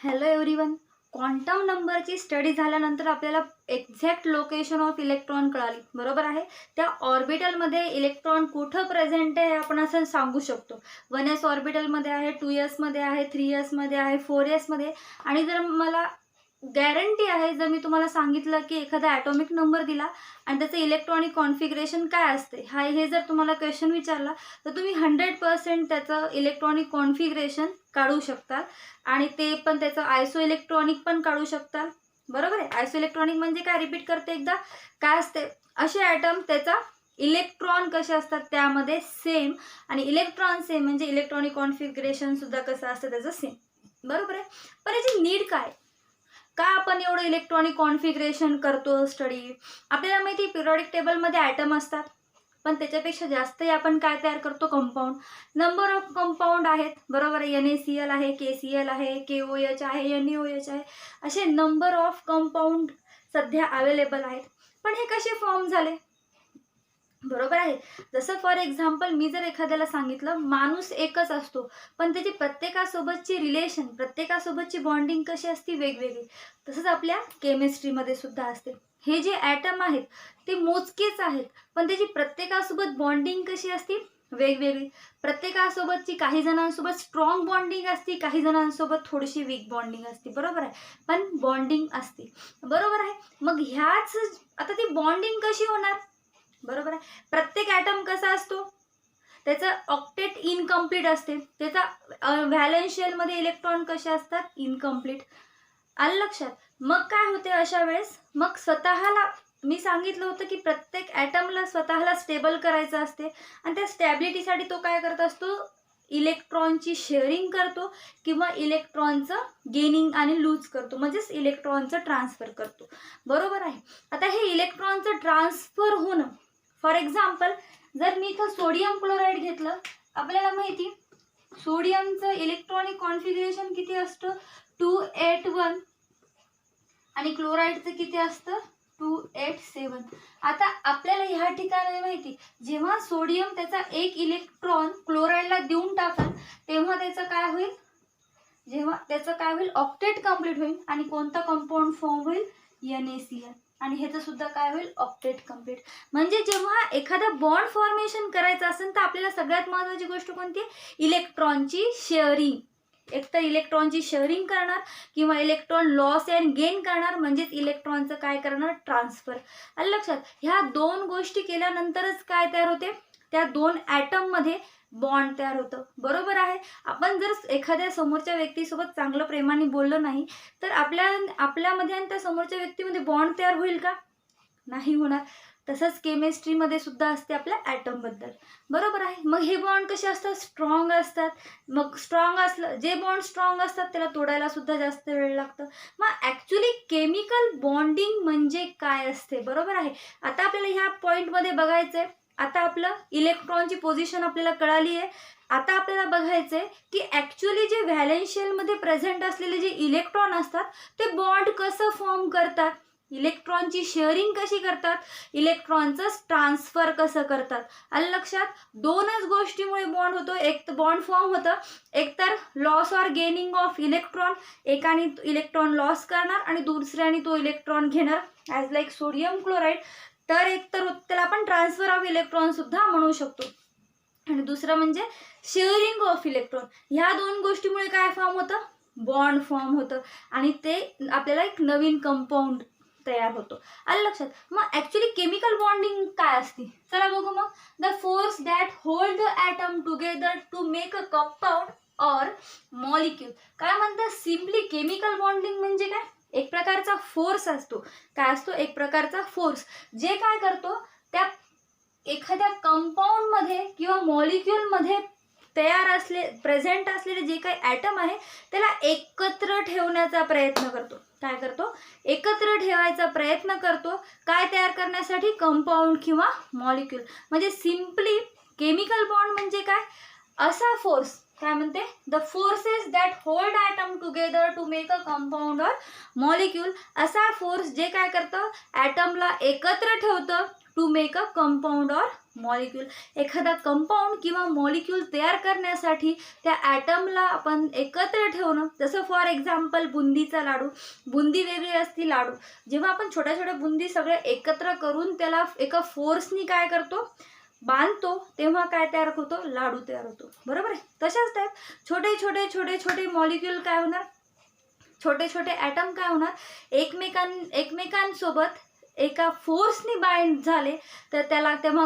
Hello everyone. Quantum नंबरची study झाल्यानंतर आपल्याला एक्झॅक्ट लोकेशन ऑफ इलेक्ट्रॉन कळाली, बरोबर आहे. त्या ऑर्बिटलमध्ये इलेक्ट्रॉन कुठं प्रेझेंट आहे आपण असं सांगू शकतो. 1s ऑर्बिटलमध्ये आहे, 2s मध्ये आहे, 3s मध्ये आहे, 4s मध्ये. आणि जर मला गॅरंटी आहे, जर मी तुम्हाला सांगितलं की एखादा ॲटॉमिक नंबर दिला आणि त्याचं इलेक्ट्रॉनिक कॉन्फिगरेशन काय असते, हे जर तुम्हाला क्वेश्चन विचारला तर तुम्ही 100% त्याचं इलेक्ट्रॉनिक कॉन्फिगरेशन काढू शकता. आणि ते पण त्याचं आयसो इलेक्ट्रॉनिक पण काढू शकता, बरोबर आहे. आयसो इलेक्ट्रॉनिक म्हणजे काय, रिपीट करते एकदा, काय असते, असे ॲटम त्याचा इलेक्ट्रॉन कसे असतात त्यामध्ये सेम, आणि इलेक्ट्रॉन सेम म्हणजे इलेक्ट्रॉनिक कॉन्फिगरेशन सुद्धा कसं असतं त्याचं सेम, बरोबर आहे. पण याची नीड काय, का आपण एवढं इलेक्ट्रॉनिक कॉन्फिगरेशन करतो स्टडी. आपल्याला माहिती आहे पिरियॉडिक टेबलमध्ये ॲटम असतात, पण त्याच्यापेक्षा जास्तही आपण काय तयार करतो, कंपाऊंड. नंबर ऑफ कंपाऊंड आहेत, बरोबर आहे. NaCl आहे, KCl आहे, KOH आहे, NaOH आहे, असे नंबर ऑफ कंपाऊंड सध्या अवेलेबल आहेत. पण हे कसे फॉर्म झाले, बरोबर आहे. जसं फॉर एक्झाम्पल मी जर एखाद्याला सांगितलं माणूस एकच असतो, पण त्याची प्रत्येकासोबतची रिलेशन, प्रत्येकासोबतची बॉन्डिंग कशी असते, वेगवेगळी. तसंच आपल्या केमिस्ट्रीमध्ये सुद्धा असते. हे जे ॲटम आहेत ते मोजकेच आहेत, पण त्याची प्रत्येकासोबत बॉन्डिंग कशी असते, वेगवेगळी. प्रत्येकासोबतची काही जणांसोबत स्ट्रॉंग बॉन्डिंग असते, काही जणांसोबत थोडीशी वीक बॉन्डिंग असते, बरोबर आहे. पण बॉन्डिंग असते, बरोबर आहे. मग ह्याच आता ती बॉन्डिंग कशी होणार, बरोबर आहे. प्रत्येक ॲटम कसा असतो, त्याचं ऑक्टेट इनकम्प्लीट असते, त्याचा व्हॅलेन्शियलमध्ये इलेक्ट्रॉन कसे असतात, इनकम्प्लीट. आलं लक्षात. मग काय होते अशा वेळेस, मग स्वतःला मी सांगितलं होतं की प्रत्येक ॲटमला स्वतःला स्टेबल करायचं असते, आणि त्या स्टॅबिलिटीसाठी तो काय करत असतो, इलेक्ट्रॉनची शेअरिंग करतो किंवा इलेक्ट्रॉनचं गेनिंग आणि लूज करतो, म्हणजेच इलेक्ट्रॉनचं ट्रान्सफर करतो, बरोबर आहे. आता हे इलेक्ट्रॉनचं ट्रान्सफर होणं, फॉर एक्झाम्पल जर मी इथं सोडियम क्लोराईड घेतलं, आपल्याला माहिती सोडियमचं इलेक्ट्रॉनिक कॉन्फिगरेशन किती असतं, 281, आणि क्लोराईडचं किती असतं, 287. आता आपल्याला ह्या ठिकाणी माहिती, जेव्हा सोडियम त्याचा एक इलेक्ट्रॉन क्लोराईडला देऊन टाकाल तेव्हा त्याचं काय होईल, जेव्हा त्याचं काय होईल, ऑक्टेट कंप्लीट होईल, आणि कोणता कंपाऊंड फॉर्म होईल, NaCl, आणि ह्याचं सुद्धा काय होईल, ऑक्टेट कंप्लीट. म्हणजे जेव्हा एखादा बॉन्ड फॉर्मेशन करायचं असेल तर आपल्याला सगळ्यात महत्त्वाची गोष्ट कोणती, इलेक्ट्रॉनची शेअरिंग. एक तर इलेक्ट्रॉनची शेअरिंग करणार किंवा इलेक्ट्रॉन लॉस अँड गेन करणार, म्हणजेच इलेक्ट्रॉनचं काय करणार, ट्रान्सफर. आलं लक्षात. ह्या दोन गोष्टी केल्यानंतरच काय तयार होते, त्या दोन ॲटममध्ये बॉन्ड तयार होतं, बरोबर आहे. आपण जर एखाद्या समोरच्या व्यक्तीसोबत चांगलं प्रेमाने बोललो नाही तर आपल्यामध्ये आणि त्या समोरच्या व्यक्तीमध्ये बॉन्ड तयार होईल का, नाही होणार. तसंच केमिस्ट्रीमध्ये सुद्धा असते आपल्या ॲटमबद्दल, बरोबर आहे. मग हे बॉन्ड कसे असतात, स्ट्रॉंग असतात. मग स्ट्रॉंग असलं, जे बॉन्ड स्ट्रॉंग असतात त्याला तोडायला सुद्धा जास्त वेळ लागतं. मग ॲक्च्युली केमिकल बॉन्डिंग म्हणजे काय असते, बरोबर आहे. आता आपल्याला ह्या पॉईंटमध्ये बघायचं आहे. आता आपलं इलेक्ट्रॉनची पोझिशन आपल्याला कळाली आहे. आता आपल्याला बघायचं आहे की ॲक्च्युली जे व्हॅलेन्शियलमध्ये प्रेझेंट असलेले जे इलेक्ट्रॉन असतात ते बॉन्ड कसं फॉर्म करतात, इलेक्ट्रॉनची शेअरिंग कशी करतात, इलेक्ट्रॉनचं ट्रान्सफर कसं करतात. आलं लक्षात. दोनच गोष्टीमुळे बॉन्ड होतो, एक तर बॉन्ड फॉर्म होतं, एक तर loss or gaining of electron, एकाने इलेक्ट्रॉन लॉस करणार आणि दुसऱ्याने तो इलेक्ट्रॉन घेणार, ॲज लाईक सोडियम क्लोराईड. तर एक तर त्याला आपण ट्रान्सफर ऑफ इलेक्ट्रॉन सुद्धा म्हणू शकतो, आणि दुसरं म्हणजे शेअरिंग ऑफ इलेक्ट्रॉन. ह्या दोन गोष्टीमुळे काय फॉर्म होतं, बॉन्ड फॉर्म होतं, आणि ते आपल्याला एक नवीन कंपाऊंड तयार होतो. आलं लक्षात. मग ॲक्च्युली केमिकल बॉन्डिंग काय असते, चला बघू. मग the force that hold the atom together to make a compound or molecule. काय म्हणतात, सिम्पली केमिकल बॉन्डिंग म्हणजे काय, एक प्रकारचा फोर्स असतो. काय असतो, एक प्रकारचा फोर्स, जे काय करतो, त्या एखाद्या कंपाऊंडमध्ये किंवा मॉलिक्यूलमध्ये प्रेझेंट असलेले जे काही ॲटम आहे त्याला एकत्र ठेवण्याचा प्रयत्न करतो. काय करतो, एकत्र ठेवायचा प्रयत्न करतो. काय तयार करण्यासाठी, कंपाऊंड किंवा मॉलिक्यूल. म्हणजे सिम्पली केमिकल बॉन्ड म्हणजे काय, असा फोर्स, काय म्हणते, the forces that hold atom together to make a compound or molecule. असा फोर्स जे काय करतं, ॲटमला एकत्र ठेवतं, to make a compound or molecule. एखादा कंपाऊंड किंवा मॉलिक्यूल तयार करण्यासाठी त्या ॲटमला आपण एकत्र ठेवणं. जसं फॉर एक्झाम्पल बुंदीचा लाडू, बुंदी वेगळी असती, लाडू. जेव्हा आपण छोट्या छोट्या बुंदी सगळ्या एकत्र करून त्याला एका फोर्सनी काय करतो, बांधतो, तेव्हा काय तयार होतो, लाडू तयार होतो. बरोबर आहे. तशाच टाईप छोटे छोटे छोटे छोटे मॉलिक्यूल काय होणार, छोटे छोटे ॲटम काय होणार, एकमेकांसोबत एका फोर्सनी बाइंड झाले तर त्याला तेव्हा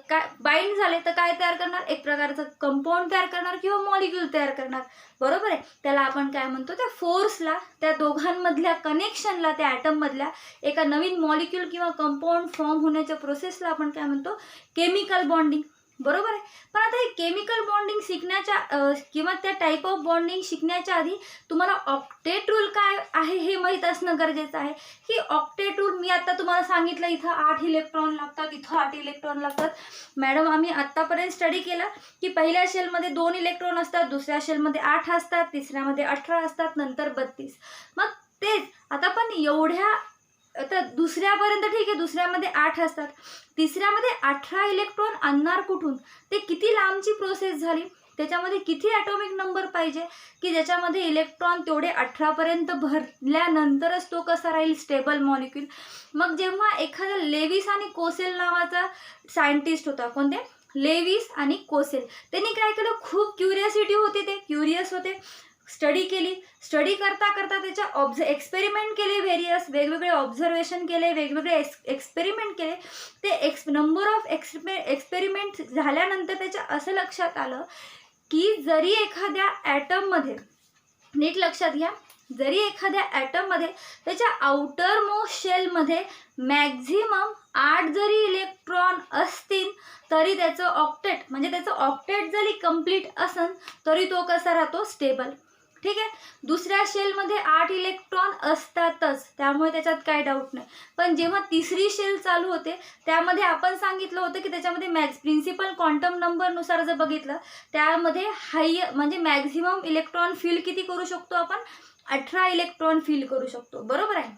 काय बाइंड झाले तर काय तयार करणार, एक प्रकारचं कंपाऊंड तयार करणार किंवा मॉलिक्यूल तयार करणार. बरोबर आहे. त्याला आपण काय म्हणतो, त्या फोर्सला, त्या दोघांमधल्या कनेक्शनला, त्या ॲटममधल्या एका नवीन मॉलिक्यूल किंवा कंपाऊंड फॉर्म होण्याच्या प्रोसेसला आपण काय म्हणतो, केमिकल बॉन्डिंग. बरोबर आहे. पण आता हे केमिकल बॉन्डिंग शिकण्याच्या किंवा त्या टाईप ऑफ बॉन्डिंग शिकण्याच्या आधी तुम्हाला ऑक्टेट रूल काय आहे हे माहीत असणं गरजेचं आहे. की ऑक्टेट रूल मी आता तुम्हाला सांगितलं, इथं 8 इलेक्ट्रॉन लागतात, इथं 8 इलेक्ट्रॉन लागतात. मॅडम आम्ही आत्तापर्यंत स्टडी केला की पहिल्या शेलमध्ये 2 इलेक्ट्रॉन असतात, दुसऱ्या शेलमध्ये 8 असतात, तिसऱ्यामध्ये 18 असतात, नंतर 32. मग तेच आता पण एवढ्या, आता दुसऱ्यापर्यंत ठीक आहे, दुसऱ्यामध्ये 8 असतात, तिसऱ्यामध्ये 18 इलेक्ट्रॉन आणणार कुठून, ते किती लांबची प्रोसेस झाली, त्याच्यामध्ये किती ॲटॉमिक नंबर पाहिजे की ज्याच्यामध्ये इलेक्ट्रॉन तेवढे 18पर्यंत भरल्यानंतरच तो कसा राहील, स्टेबल मॉलिक्यूल. मग जेव्हा एखादा लेविस आणि कोसेल नावाचा सायंटिस्ट होता, कोणते, लेविस आणि कोसेल, त्यांनी काय केलं, खूप क्युरियोसिटी होती, ते क्युरियस होते, स्टडी केली. स्टडी करता करता त्याच्या एक्सपेरिमेंट केले, वेगवेगळे ऑब्झर्वेशन केले, वेगवेगळे एक्सपेरिमेंट केले. ते नंबर ऑफ एक्सपेरिमेंट झाल्यानंतर त्याच्या असं लक्षात आलं की जरी एखाद्या ॲटममध्ये, नीट लक्षात घ्या, जरी एखाद्या ॲटममध्ये त्याच्या आउटर मोस्ट शेलमध्ये मॅक्झिमम 8 जरी इलेक्ट्रॉन असतील तरी त्याचं ऑक्टेट, म्हणजे त्याचं ऑक्टेट जरी कंप्लीट असेल तरी तो कसा राहतो, स्टेबल. ठीक आहे. दुसऱ्या शेलमध्ये 8 इलेक्ट्रॉन असतातच, त्यामुळे त्याच्यात काय डाऊट नाही. पण जेव्हा तिसरी शेल चालू होते त्यामध्ये आपण सांगितलं होतं की त्याच्यामध्ये प्रिन्सिपल क्वांटम नंबरनुसार जर बघितलं त्यामध्ये म्हणजे मॅक्झिमम इलेक्ट्रॉन फील किती करू शकतो आपण, 18 इलेक्ट्रॉन फील करू शकतो. बरोबर आहे.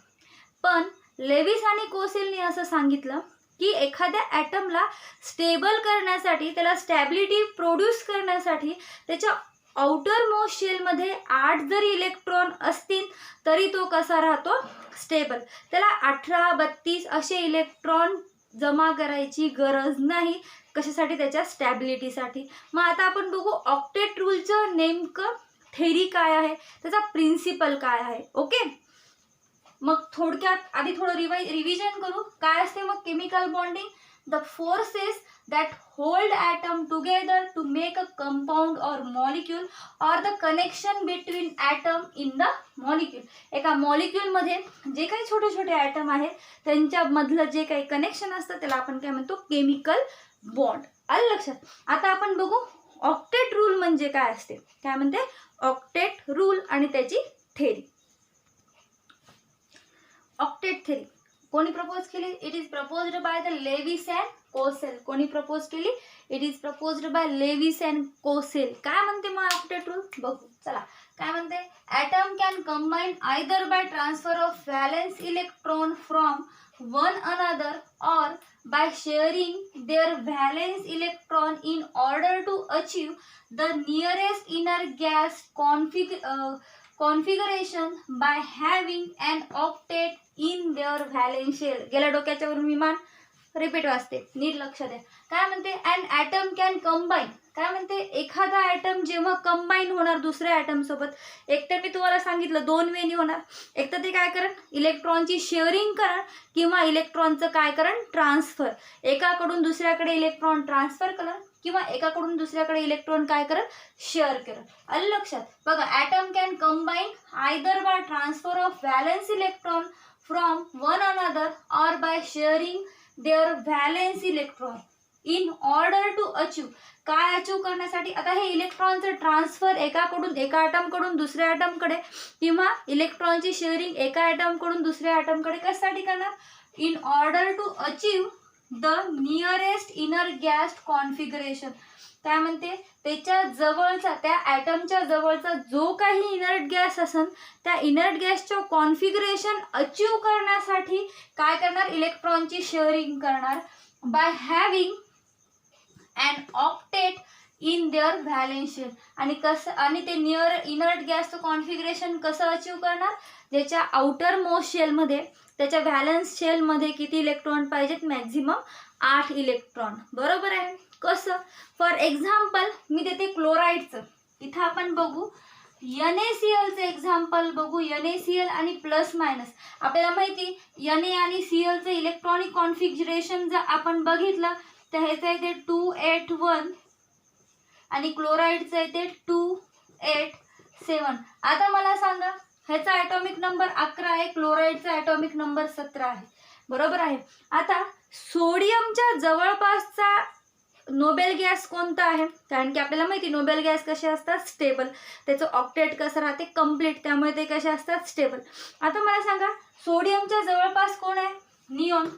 पण लेविस आणि कोसेलनी असं सांगितलं की एखाद्या ॲटमला स्टेबल करण्यासाठी, त्याला स्टॅबिलिटी प्रोड्यूस करण्यासाठी त्याच्या आउटर मोस्ट शेलमध्ये 8 जरी इलेक्ट्रॉन असतील तरी तो कसा राहतो, स्टेबल. त्याला 18, 32 असे इलेक्ट्रॉन जमा करायची गरज नाही. कशासाठी, त्याच्या स्टॅबिलिटीसाठी. मग आता आपण बघू ऑक्टेट रूलचं नेमकं थेरी काय आहे, त्याचा प्रिन्सिपल काय आहे. ओके. मग थोडक्यात आधी थोडं रिव्हिजन करू. काय असते मग chemical bonding, the forces that hold atom together to make a compound or molecule or the connection between atom in the molecule. एका मॉलिक्यूल मध्ये जे काही छोटे छोटे ॲटम आहेत त्यांच्यामधलं जे काही कनेक्शन असतं त्याला आपण काय म्हणतो, केमिकल बॉन्ड. आलं लक्षात. आता आपण बघू ऑक्टेट रूल म्हणजे काय असते, काय म्हणते ऑक्टेट रूल आणि त्याची थेरी. ऑक्टेट थेरी कोणी प्रपोज केली, it is proposed by the Lewis and Kossel. कोणी प्रपोज केली, it is proposed by Lewis and Kossel. काय म्हणते मग ऑक्टेट रूल बघू. चला काय म्हणते, atom can combine either by transfer of valence electron from one another or by sharing their valence electron in order to achieve the nearest inner gas configuration by having an octet in their valence shell. गेल्या डोक्याच्या वरून विमान repeat वाचते, नीट लक्ष द्या. काय म्हणते, an atom can combine. काय म्हणते, एखादा ॲटम जेव्हा कंबाईन होणार दुसऱ्या ॲटम सोबत, एकतर मी तुम्हाला सांगितलं 2 वेनी होणार. एक तर ते काय करण, इलेक्ट्रॉनची शेअरिंग करण किंवा इलेक्ट्रॉनचं काय करण, ट्रान्सफर. एकाकडून दुसऱ्याकडे इलेक्ट्रॉन ट्रान्सफर करण किंवा एकाकडून दुसऱ्याकडे इलेक्ट्रॉन काय करत, शेअर करत. आलं लक्षात. बघा, atom can combine either by transfer of valence electron from one another or by sharing their valence electron in order to achieve. काय अचीव करण्यासाठी, आता हे इलेक्ट्रॉनचं ट्रान्सफर एका ॲटमकडून दुसऱ्या ॲटमकडे किंवा इलेक्ट्रॉनची शेअरिंग एका ॲटमकडून दुसऱ्या ॲटमकडे कशासाठी करणार, in order to achieve the nearest inner gas configuration. काय म्हणते, त्याच्या जवळचा, त्या ॲटमच्या जवळचा जो काही इनर्ट गॅस असेल त्या इनर्ट गॅसच्या कॉन्फिगरेशन अचीव करण्यासाठी काय करणार, इलेक्ट्रॉनची शेअरिंग करणार by having and octet in their valence shell. आणि कसं, आणि ते नियर इनर्ट गॅसचं कॉन्फिगरेशन कसं अचीव करणार, ज्याच्या आउटर मोस्ट शेलमध्ये, त्याच्या व्हॅलन्स शेलमध्ये किती इलेक्ट्रॉन पाहिजेत, मॅक्झिमम 8 इलेक्ट्रॉन. बरोबर आहे. कसं, फॉर एक्झाम्पल मी देते क्लोराईडचं. इथं आपण बघू NaClचं एक्झाम्पल बघू. NaCl आणि प्लस मायनस आपल्याला माहिती, Na आणि Clचं इलेक्ट्रॉनिक कॉन्फिगरेशन जर आपण बघितलं तर ह्याचं येते 281 आणि क्लोराईडचं येते 287. आता मला सांगा, ह्याचा ॲटॉमिक नंबर 11 आहे, क्लोराईडचा ॲटॉमिक नंबर 17 आहे. बरोबर आहे. आता सोडियमच्या जवळपासचा नोबेल गॅस कोणता आहे, कारण की आपल्याला माहिती नोबेल गॅस कसे असतात, स्टेबल. त्याचं ऑक्टेट कसं राहते, कम्प्लीट, त्यामुळे ते कसे असतात, स्टेबल. आता मला सांगा सोडियमच्या जवळपास कोण आहे, निऑन.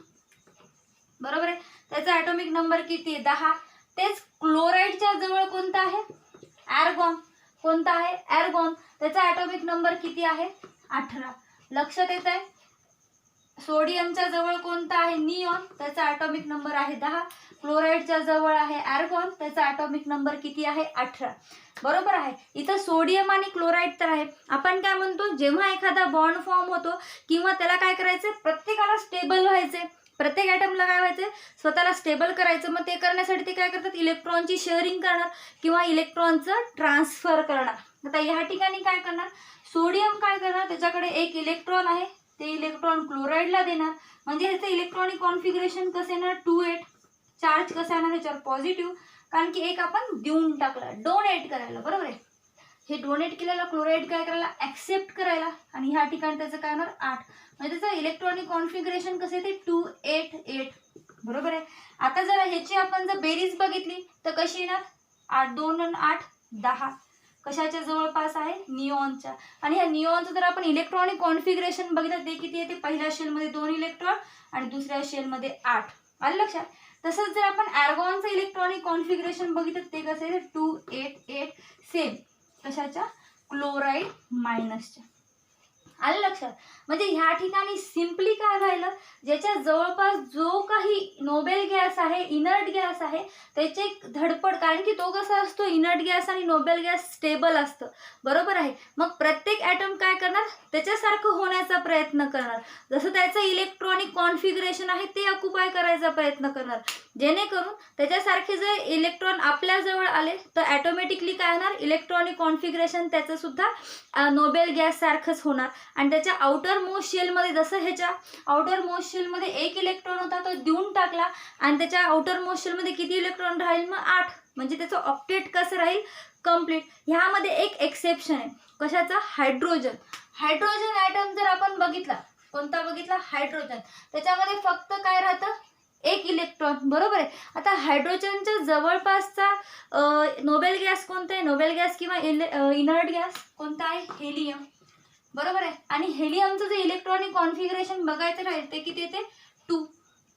बरोबर आहे. त्याचा ॲटॉमिक नंबर किती आहे, 10. तेच क्लोराईडच्या जवळ कोणता आहे, आर्गॉन. कोणता आहे, आर्गॉन. त्याचा ॲटॉमिक नंबर किती आहे, 18. लक्षात येत आहे. सोडियमच्या जवळ कोणता आहे, निऑन. त्याचा ॲटॉमिक नंबर आहे 10. क्लोराईडच्या जवळ आहे आर्गॉन. त्याचा ॲटॉमिक नंबर किती आहे, 18. बरोबर आहे. इथं सोडियम आणि क्लोराईड तर आहे. आपण काय म्हणतो, जेव्हा एखादा बॉन्ड फॉर्म होतो किंवा त्याला काय करायचं, प्रत्येकाला स्टेबल व्हायचे, प्रत्येक ॲटमला काय व्हायचं, स्वतःला स्टेबल करायचं. मग ते करण्यासाठी ते काय करतात, इलेक्ट्रॉनची शेअरिंग करणार किंवा इलेक्ट्रॉनचं ट्रान्सफर करणार. आता ह्या ठिकाणी काय करणार, सोडियम काय करणार, त्याच्याकडे एक इलेक्ट्रॉन आहे, ते इलेक्ट्रॉन क्लोराईडला देणार. म्हणजे ह्याचं इलेक्ट्रॉनिक कॉन्फिगरेशन कसं येणार, 2-8. चार्ज कसा येणार ह्याच्यावर, पॉझिटिव्ह, कारण की एक आपण देऊन टाकला, डोनेट करायला. बरोबर आहे. हे डोनेट केलेला क्लोराईड काय करायला, ॲक्सेप्ट करायला. आणि ह्या ठिकाणी त्याचं काय होणार, 8. म्हणजे त्याचं इलेक्ट्रॉनिक कॉन्फिगरेशन कसं येते, 288. बरोबर आहे. आता जर ह्याची आपण जर बेरीज बघितली तर कशी येणार, 8 2 आणि 8 10. कशाच्या जवळपास आहे, निऑनच्या. आणि ह्या निऑनचं जर आपण इलेक्ट्रॉनिक कॉन्फिगरेशन बघितलं ते किती येते, पहिल्या शेलमध्ये 2 इलेक्ट्रॉन आणि दुसऱ्या शेलमध्ये 8. आलं लक्षात. तसंच जर आपण आर्गॉनचं इलेक्ट्रॉनिक कॉन्फिगरेशन बघितलं ते कसं आहे, 288. सेम कशाच्या, क्लोराईड मायनसच्या. आलं लक्षात. म्हणजे ह्या ठिकाणी सिम्पली काय राहिलं, ज्याच्या जवळपास जो काही नोबेल गॅस आहे, इनर्ट गॅस आहे, त्याचे धडपड, कारण की तो कसा असतो, इनर्ट गॅस आणि नोबेल गॅस स्टेबल असतं. बरोबर आहे. मग प्रत्येक ॲटम काय करणार, त्याच्यासारखं होण्याचा प्रयत्न करणार, जसं त्याचं इलेक्ट्रॉनिक कॉन्फिगरेशन आहे ते ऑक्युपाय करायचा प्रयत्न करणार, जेणेकरून त्याच्यासारखे जर इलेक्ट्रॉन आपल्याजवळ आले तर ॲटोमॅटिकली काय होणार, इलेक्ट्रॉनिक कॉन्फिगरेशन त्याचं सुद्धा नोबेल गॅस सारखंच होणार. आणि त्याच्या आउटर मोस्ट शेलमध्ये, जसं ह्याच्या आउटर मोस्ट शेलमध्ये एक इलेक्ट्रॉन होता तो देऊन टाकला आणि त्याच्या आउटर मोस्ट शेलमध्ये किती इलेक्ट्रॉन राहील, मग 8. म्हणजे त्याचं ऑक्टेट कसं राहील, कम्प्लीट. ह्यामध्ये एक एक्सेप्शन आहे, कशाचा, हायड्रोजन. हायड्रोजन ॲटम जर आपण बघितला, कोणता बघितला, हायड्रोजन, त्याच्यामध्ये फक्त काय राहतं, एक इलेक्ट्रॉन. बरोबर आहे. आता हायड्रोजनच्या जवळपासचा नोबेल गॅस कोणता आहे, नोबेल गॅस किंवा इनर्ट गॅस कोणता आहे, हेलियम. बरोबर आहे. आणि हेलियमचं जे इलेक्ट्रॉनिक कॉन्फिगरेशन बघायचं राहील ते किती येते, 2.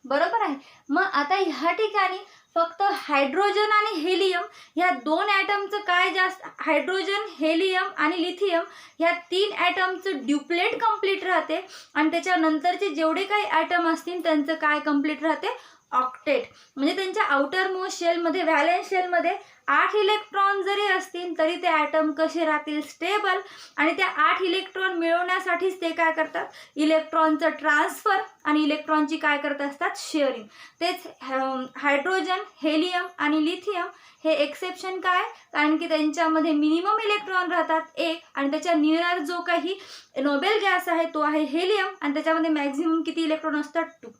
बरोबर आहे. मग आता ह्या ठिकाणी फक्त हायड्रोजन आणि हेलियम ह्या 2 ॲटमचं काय जास्त, हायड्रोजन, हेलियम आणि लिथियम ह्या 3 ॲटमचं ड्युप्लेट कंप्लीट राहते. आणि त्याच्यानंतरचे जेवढे काही ॲटम असतील त्यांचं काय कंप्लीट राहते, ऑक्टेट. म्हणजे त्यांच्या आउटर मोस्ट शेलमध्ये, व्हॅलेन्स शेलमध्ये 8 इलेक्ट्रॉन जरी असतील तरी ते ॲटम कसे राहतील, स्टेबल. आणि त्या 8 इलेक्ट्रॉन मिळवण्यासाठीच ते काय करतात, इलेक्ट्रॉनचं ट्रान्सफर आणि इलेक्ट्रॉनची काय करत असतात, शेअरिंग. तेच हायड्रोजन, हेलियम आणि लिथियम हे एक्सेप्शन काय, कारण की त्यांच्यामध्ये मिनिमम इलेक्ट्रॉन राहतात 1. आणि त्याच्या नियर जो काही नोबेल गॅस आहे तो आहे हेलियम आणि त्याच्यामध्ये मॅक्झिमम किती इलेक्ट्रॉन असतात, 2.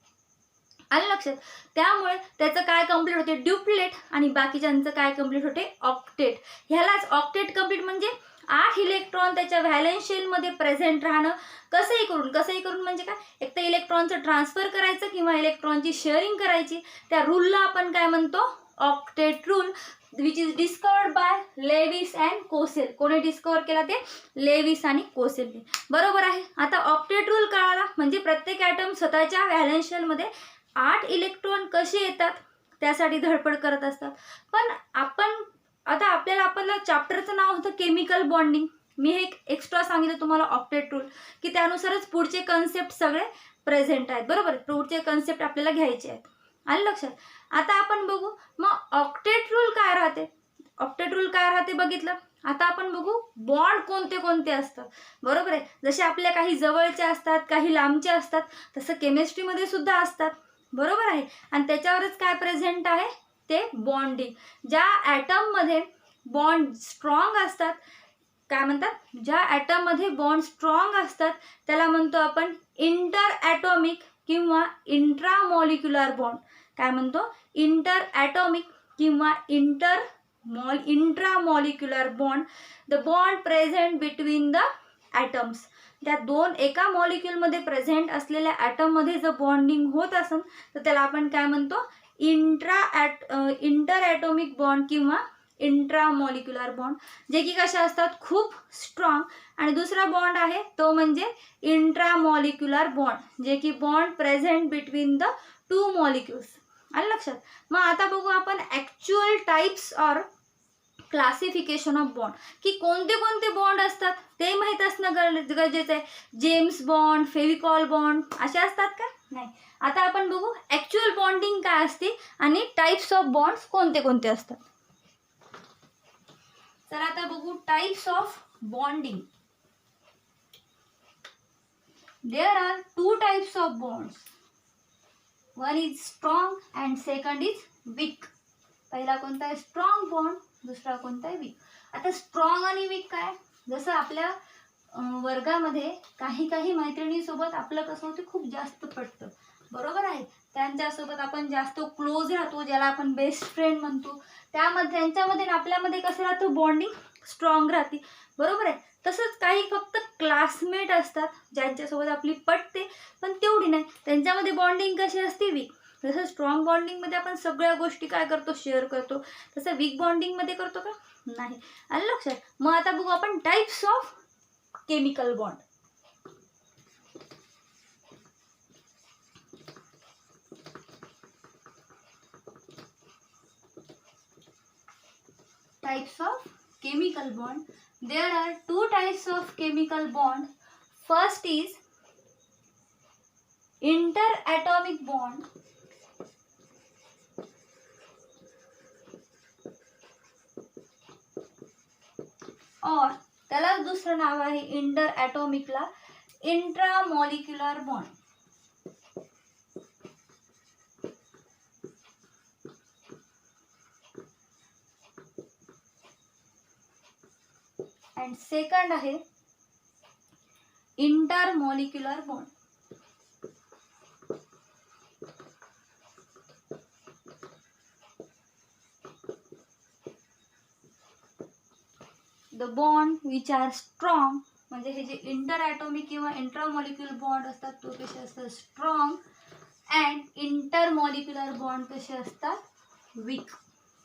आलं लक्षात. त्यामुळे त्याचं काय कंप्लीट होते, ड्युप्लेट. आणि बाकीच्यांचं काय कंप्लीट होते, ऑक्टेट. ह्यालाच ऑक्टेट कंप्लीट म्हणजे 8 इलेक्ट्रॉन त्याच्या व्हॅलेन्स शेलमध्ये प्रेझेंट राहणं. कसंही करून म्हणजे काय, एक तर इलेक्ट्रॉनचं ट्रान्सफर करायचं किंवा इलेक्ट्रॉनची शेअरिंग करायची. त्या रूलला आपण काय म्हणतो, octet rule, which is discovered by Lewis and Kossel. कोणी डिस्कवर केला, ते लेविस आणि कोसेलने. बरोबर आहे. आता ऑक्टेट रूल कळाला म्हणजे प्रत्येक ॲटम स्वतःच्या व्हॅलेन्स शेलमध्ये 8 इलेक्ट्रॉन कसे येतात त्यासाठी धडपड करत असतात. पण आपण आता आपलं चॅप्टरचं नाव होतं केमिकल बॉन्डिंग. मी हे एक्स्ट्रा सांगितलं तुम्हाला ऑक्टेट रूल, की त्यानुसारच पुढचे कन्सेप्ट सगळे प्रेझेंट आहेत. बरोबर, पुढचे कन्सेप्ट आपल्याला घ्यायचे आहेत. आलं लक्षात. आता आपण बघू मग ऑक्टेट रूल काय राहते. ऑक्टेट रूल काय राहते बघितलं. आता आपण बघू बॉन्ड कोणते कोणते असतात. बरोबर आहे. जसे आपल्या काही जवळचे असतात, काही लांबचे असतात, तसं केमिस्ट्रीमध्ये सुद्धा असतात. बरोबर आहे. आणि त्याच्यावरच काय प्रेझेंट आहे ते बॉन्डिंग. ज्या ॲटममध्ये बॉन्ड स्ट्रॉंग असतात, काय म्हणतात, ज्या ॲटममध्ये बॉन्ड स्ट्रॉंग असतात त्याला म्हणतो आपण इंटर ॲटॉमिक किंवा इंट्रामॉलिक्युलर बॉन्ड. काय म्हणतो, इंटर ॲटॉमिक किंवा intramolecular bond. The bond present between the atoms. त्या एका मॉलिक्युलमध्ये प्रेझेंट असलेल्या ॲटममध्ये जर बॉन्डिंग होत असेल तर त्याला आपण काय म्हणतो, इंटर ॲटॉमिक बॉन्ड किंवा इंट्रामॉलिक्युलर बॉन्ड. जे की कशा असतात, खूप स्ट्रॉंग. आणि दुसरा बॉन्ड आहे तो म्हणजे इंट्रामॉलिक्युलर बॉन्ड, जे की bond present between the two molecules. आलं लक्षात. मग आता बघू आपण actual types or classification of bond, की कोणते कोणते बॉन्ड असतात ते माहीत असणं गरजेचं आहे. जेम्स बॉन्ड, फेविकॉल बॉन्ड असे असतात का, नाही. आता आपण बघू ॲक्च्युअल बॉन्डिंग काय असते आणि टाइप्स ऑफ बॉन्ड्स कोणते कोणते असतात. तर आता बघू types of bonding. There are two types of bonds. One is strong and second is weak. पहिला कोणता आहे स्ट्रॉंग बॉन्ड, दुसरा कोणता आहे वीक. आता स्ट्रॉंग आणि वीक काय, जसं आपल्या वर्गामध्ये काही काही मैत्रिणीसोबत आपलं कसं होतं, खूप जास्त पटतं. बरोबर आहे. त्यांच्यासोबत आपण जास्त क्लोज राहतो, ज्याला आपण बेस्ट फ्रेंड म्हणतो. त्यांच्यामध्ये आपल्यामध्ये कसं राहतं, बॉन्डिंग स्ट्रॉंग राहते. बरोबर आहे. तसंच काही फक्त क्लासमेट असतात ज्यांच्यासोबत आपली पटते पण तेवढी नाही, त्यांच्यामध्ये बॉन्डिंग कशी असते, वीक. जसं स्ट्रॉंग बॉन्डिंगमध्ये आपण सगळ्या गोष्टी काय करतो, शेअर करतो, तसं वीक बॉन्डिंगमध्ये करतो का, नाही. आलं लक्षात. मग आता बघू आपण types of chemical bond. Types of chemical bond. There are two types of chemical bond. First is interatomic bond. और त्याला दुसरं नाव आहे इंटरॲटॉमिकला इंट्रामॉलिक्युलर बॉन्ड. अँड सेकंड आहे intermolecular bond. The bond which are strong, म्हणजे हे जे इंटरॲटॉमिक किंवा इंट्रामॉलिक्युलर बॉन्ड असतात तो कसे असतात, स्ट्रॉंग. अँड इंटरमॉलिक्युलर बॉन्ड कसे असतात, वीक.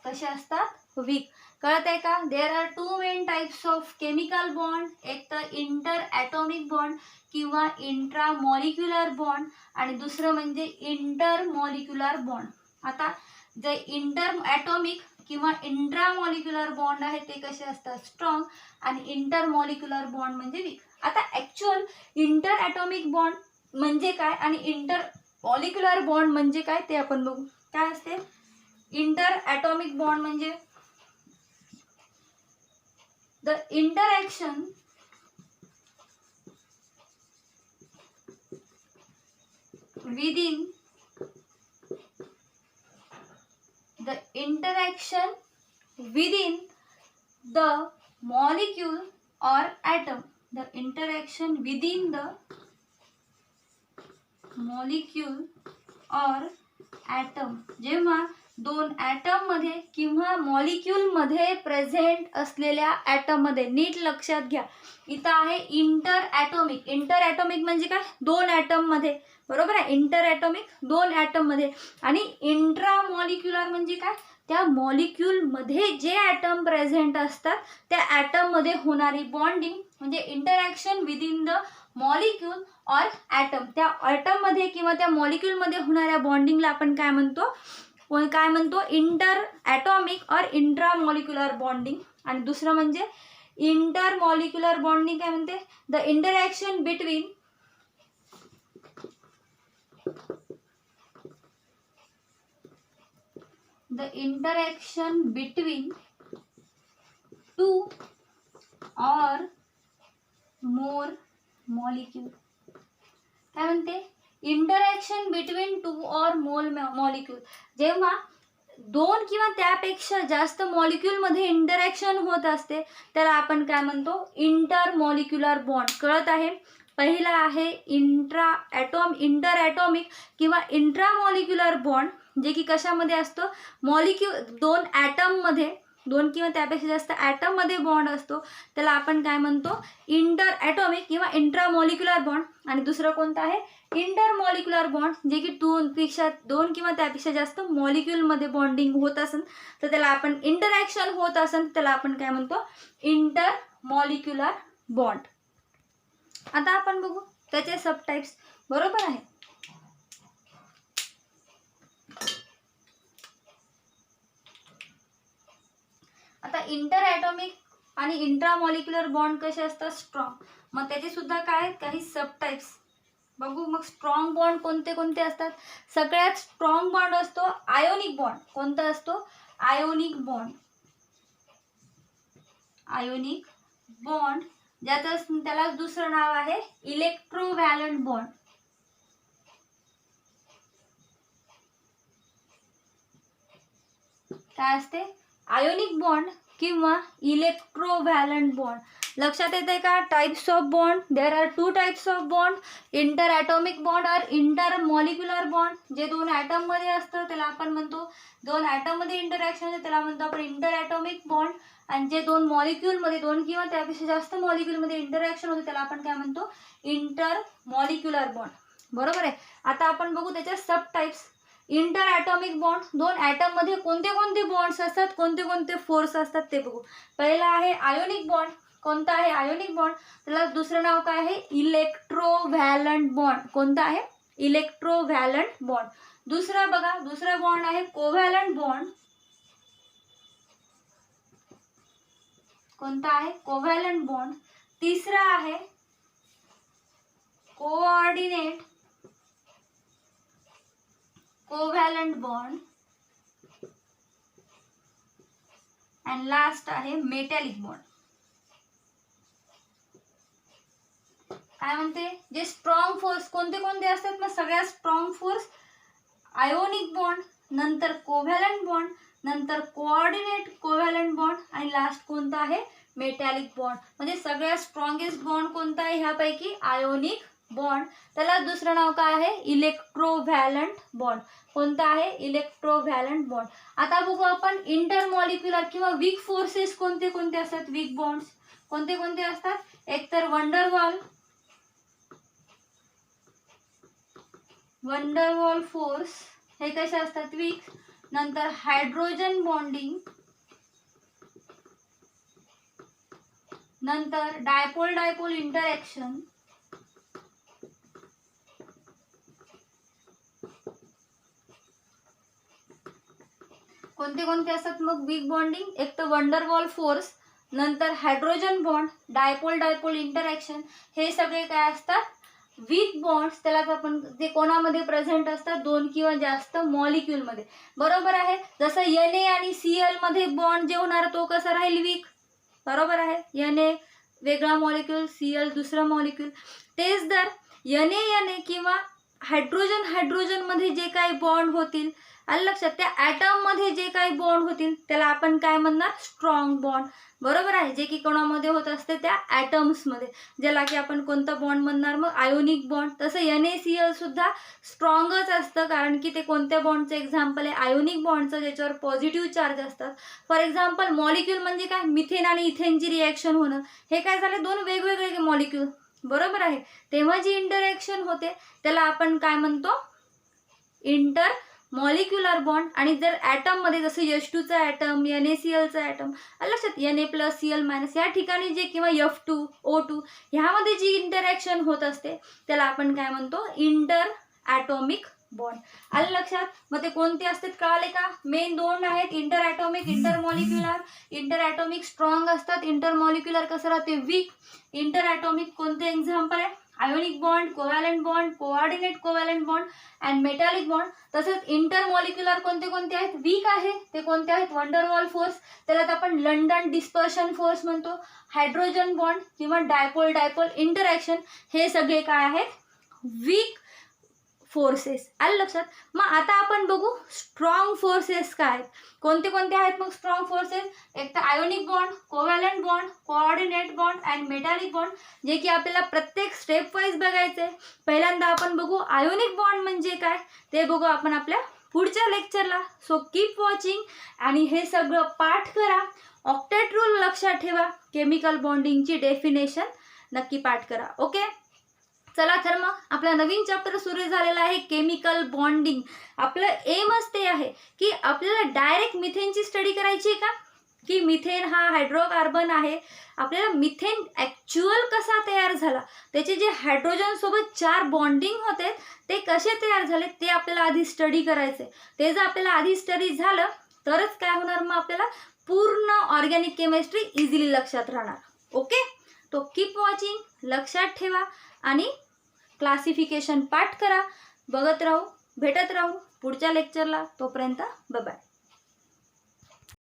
कसे असतात, वीक. कळत आहे का. There are two main types of chemical bond. एक तर इंटरॲटॉमिक बॉन्ड किंवा इंट्रामॉलिक्युलर बॉन्ड आणि दुसरं म्हणजे इंटरमॉलिक्युलर बॉन्ड. आता जे इंटरॲटॉमिक किंवा इंट्रामॉलिक्युलर बॉन्ड आहे ते कसे असतात, स्ट्रॉंग. आणि इंटरमॉलिक्युलर बॉन्ड म्हणजे वीक. आता ॲक्च्युअल इंटरॲटॉमिक बॉन्ड म्हणजे काय आणि इंटरमॉलिक्युलर बॉन्ड म्हणजे काय ते आपण बघू. काय असते इंटरॲटॉमिक बॉन्ड, म्हणजे the interaction within the molecule or atom. The interaction within the molecule or atom. जेव्हा दोन ॲटम मध्ये किंवा मॉलिक्यूल मध्ये प्रेझेंट असलेल्या ॲटम मध्ये, नीट लक्षात घ्या इथं आहे इंटरॲटॉमिक. इंटरॲटॉमिक म्हणजे काय, दोन ॲटम मध्ये. बरोबर आहे. इंटरॲटॉमिक दोन ॲटम मध्ये. आणि इंट्रामॉलिक्युलर म्हणजे काय, त्या मॉलिक्यूल मध्ये जे ॲटम प्रेझेंट असतात त्या ॲटम मध्ये होणारी बॉन्डिंग म्हणजे interaction within the molecule or atom. त्या ॲटम मध्ये किंवा त्या मॉलिक्यूल मध्ये होणाऱ्या बॉन्डिंगला आपण काय म्हणतो, इंटरॲटॉमिक ऑर इंट्रामॉलिक्युलर बॉन्डिंग. आणि दुसरं म्हणजे इंटरमॉलिक्युलर बॉन्डिंग काय म्हणते, the interaction the interaction between two और मोर मॉलिक्यूल. काय म्हणते? इंटरॅक्शन बिटवीन टू और मोर मॉलिक्यूल. जेव्हा दोन किंवा त्यापेक्षा जास्त मॉलिक्यूल मध्ये इंटरॅक्शन होत असते त्याला आपण काय म्हणतो? Inter molecular bond. कळत आहे? पहिला आहे इंटर ॲटॉमिक किंवा इंट्रा मॉलिक्युलर बॉन्ड, जे की कशामध्ये असतो? दोन ॲटम मध्ये, दोन किंवा त्यापेक्षा जास्त ॲटम मध्ये बॉन्ड असतो, त्याला आपण काय म्हणतो? इंटर ॲटॉमिक किंवा इंट्रा मॉलिक्युलर बॉन्ड. आणि दुसरं कोणतं आहे? इंटर मॉलिक्युलर बॉन्ड, जे की दोन किंवा त्यापेक्षा जास्त मॉलिक्यूल मध्ये बॉन्डिंग होत असेल तर त्याला आपण इंटरॅक्शन होत असेल त्याला आपण काय म्हणतो? Inter molecular bond. आता आपण बघू त्याचे सब टाइप्स. बरोबर आहे? आता इंटर ॲटॉमिक आणि इंट्रा मॉलिक्युलर बॉन्ड कसे असतात? स्ट्रॉंग. मग त्याचे सुद्धा काय काही सब टाइप्स बघू. मग स्ट्रॉंग बॉन्ड कोणते कोणते असतात? सगळ्यात स्ट्रॉंग बॉन्ड असतो आयोनिक बॉन्ड. कोणता असतो? Ionic bond. आयोनिक बॉन्ड त्याला दुसरं नाव आहे इलेक्ट्रोव्हॅलंट बॉन्ड. काय असते? आयोनिक बॉन्ड किंवा इलेक्ट्रोव्हॅलंट बॉन्ड. लक्षात येते का? Types of bond. There are two types of bond, inter atomic bond और इंटर मॉलिक्युलर बॉन्ड. जे दोन ॲटम मध्ये असतं त्याला आपण म्हणतो, दोन ॲटम मध्ये इंटरॅक्शन होते त्याला म्हणतो आपण इंटर ॲटॉमिक बॉन्ड. आणि जे दोन मॉलिक्यूल मध्ये, दोन किंवा त्यापेक्षा जास्त मॉलिक्यूल मध्ये इंटरॅक्शन होते त्याला आपण काय म्हणतो? Inter molecular bond. बरोबर आहे? आता आपण बघू त्याच्या सब टाइप्स. इंटर ॲटॉमिक बॉन्ड, दोन ॲटम मध्ये कोणते कोणते बॉन्ड्स असतात, कोणते कोणते फोर्स असतात ते बघू. पहिला आहे आयोनिक बॉन्ड. कोणता आहे आयोनिक बॉन्ड? त्याला दुसरं नाव काय आहे? इलेक्ट्रोव्हॅलंट बॉन्ड. कोणता आहे? इलेक्ट्रोव्हॅलंट बॉन्ड. दुसरा बघा, दुसरा बॉन्ड आहे कोव्हॅलंट बॉन्ड. कोणता आहे? Covalent bond. तिसरा आहे कोऑर्डिनेट कोव्हॅलंट बॉन्ड. आणि लास्ट आहे मेटॅलिक बॉन्ड. काय म्हणते? जे स्ट्रॉंग फोर्स कोणते कोणते असतात? मग सगळ्यात स्ट्रॉंग फोर्स आयोनिक बॉन्ड, नंतर कोव्हॅलंट बॉन्ड, नंतर कोऑर्डिनेट कोव्हॅलंट बॉन्ड आणि लास्ट कोणता आहे? Metallic bond. म्हणजे सगळ्यात स्ट्रॉंगेस्ट बॉन्ड कोणता आहे ह्यापैकी? Ionic bond. त्याला दुसरं नाव काय आहे? इलेक्ट्रोव्हॅलंट बॉन्ड. कोणता आहे? इलेक्ट्रोव्हॅलंट बॉन्ड. आता बघू आपण इंटरमॉलिक्युलर किंवा वीक फोर्सेस कोणते कोणते असतात. वीक बॉन्ड्स कोणते कोणते असतात? एक तर वंडरवॉल फोर्स, हे कसे असतात? वीक. नंतर हायड्रोजन बॉन्डिंग, नंतर डायपोल इंटरॅक्शन, कोणते कोणते असतात मग वीक बॉन्डिंग? एक तर वंडरवॉल फोर्स, नंतर हायड्रोजन बॉन्ड, डायपोल इंटरॅक्शन. हे सगळे काय असतात? Weak bonds. त्यालाच आपण जे कोणामध्ये प्रेझेंट असतात? दोन किंवा जास्त मॉलिक्यूल मध्ये. बरोबर आहे? जसं Na आणि Cl मध्ये बॉन्ड जे होणार तो कसा राहील? वीक. बरोबर आहे? Na वेगळा मॉलिक्यूल, Cl दुसरा मॉलिक्यूल. तेच जर Na किंवा हायड्रोजन मध्ये जे काही बॉन्ड होतील, आलं लक्षात? त्या ॲटम मध्ये जे काही बॉन्ड होतील त्याला आपण काय म्हणणार? Strong bond. बरोबर आहे? जे की कोणामध्ये होत असते? त्या ॲटम्स मध्ये. ज्याला की आपण कोणता बॉन्ड म्हणणार? मग आयोनिक बॉन्ड. तसं NaCl सुद्धा स्ट्रॉंगच असतं, कारण की ते कोणत्या बॉन्डचं एक्झाम्पल आहे? आयोनिक बॉन्डचं, ज्याच्यावर पॉझिटिव्ह चार्ज असतात. फॉर एक्झाम्पल मॉलिक्यूल म्हणजे काय? मिथेन आणि इथेनची रिॲक्शन होणं. हे काय झाले? दोन वेगवेगळे मॉलिक्यूल. बरोबर आहे? तेव्हा जी इंटरॅक्शन होते त्याला आपण काय म्हणतो? Inter molecular bond. आणि जर ॲटम मध्ये जसं H2 चा ॲटम, NaClचा ॲटम, लक्षात Na+Cl- या ठिकाणी जे किंवा F2 O2 ह्यामध्ये जी इंटरॅक्शन होत असते त्याला आपण काय म्हणतो? Inter atomic bond. आलं लक्षात? मग ते कोणते असतात कळाले का? मेन दोन आहेत, inter atomic, inter molecular. Inter atomic strong असतात, इंटर मॉलिक्युलर कसं राहते? वीक. इंटर ॲटॉमिक कोणते एक्झाम्पल आहे? Ionic bond, covalent bond, coordinate covalent bond and metallic bond. तसंच इंटरमॉलिक्युलर कोणते कोणते आहेत, वीक आहे ते कोणते आहेत, वंडरवॉल फोर्स, त्याला आपण लंडन डिस्पर्शन फोर्स म्हणतो, हायड्रोजन बॉन्ड किंवा डायपोल डायपोल इंटरॅक्शन, हे सगळे काय आहेत, वीक फोर्सेस. आलं लक्षात. मग आता आपण बघू स्ट्रॉंग फोर्सेस काय आहेत, कोणते कोणते आहेत मग स्ट्रॉंग फोर्सेस. एक तर ionic bond, covalent bond, coordinate bond and metallic bond, जे की आपल्याला प्रत्येक स्टेप वाईज बघायचे. पहिल्यांदा आपण बघू आयोनिक बॉन्ड म्हणजे काय ते बघू आपण आपल्या पुढच्या लेक्चरला. सो कीप वॉचिंग आणि हे सगळं पाठ करा. ऑक्टेट रूल लक्षात ठेवा, केमिकल बॉन्डिंगची डेफिनेशन नक्की पाठ करा. ओके, चला तर मग आपला नवीन चॅप्टर सुरू झालेला आहे केमिकल बॉन्डिंग. आपलं एमच ते आहे की आपल्याला डायरेक्ट मिथेनची स्टडी करायची का, की मिथेन हा हायड्रोकार्बन आहे, आपल्याला मिथेन ॲक्च्युअल कसा तयार झाला, त्याचे जे हायड्रोजन सोबत 4 बॉन्डिंग होते ते कसे तयार झाले ते आपल्याला आधी स्टडी करायचे. ते जर आपल्याला आधी स्टडी झालं तरच काय होणार, मग आपल्याला पूर्ण ऑर्गॅनिक केमिस्ट्री इझिली लक्षात राहणार. ओके, तो कीप वॉचिंग, लक्षात ठेवा आणि क्लासिफिकेशन पाठ करा. बघत राहू, भेटत राहू पुढच्या लेक्चरला. तोपर्यंत बाय बाय.